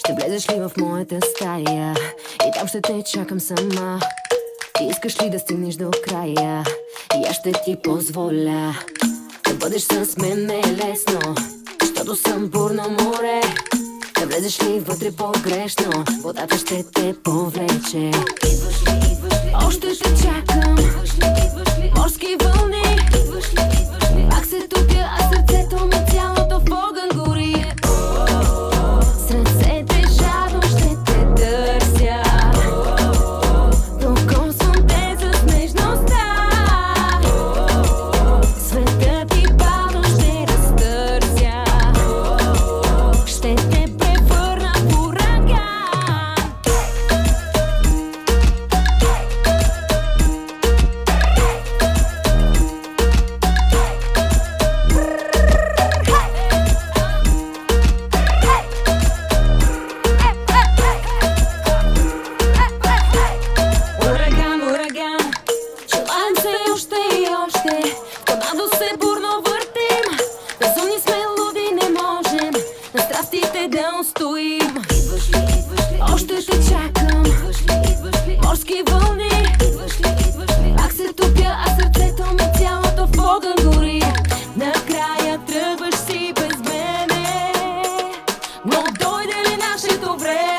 Ще влезеш ли в моята стая и там ще те чакам сама. Ти искаш ли да стигнеш до края и аз ще ти позволя. Да бъдеш с мен не е лесно, защото съм бурно море. Да влезеш ли вътре погрешно, водата ще те повлече. Още те чакам, морски вълни. Пак се топя, а сърцето ми цялото в огън гори. Сърцете жадно ще те търся, докосвам те с нежността. Светът ти бавно ще разтърся, ще те превърна в ураган. Ураган, ураган, желаем се още и още. В торнадо се бурно въртим, безумни сме, луди не можем на страстите да устоим. Още те чакам, морски вълни. Пак се топя, а сърцето ми цялото в огън гори. Накрая тръгваш си без мене, но дойде ли нашето време?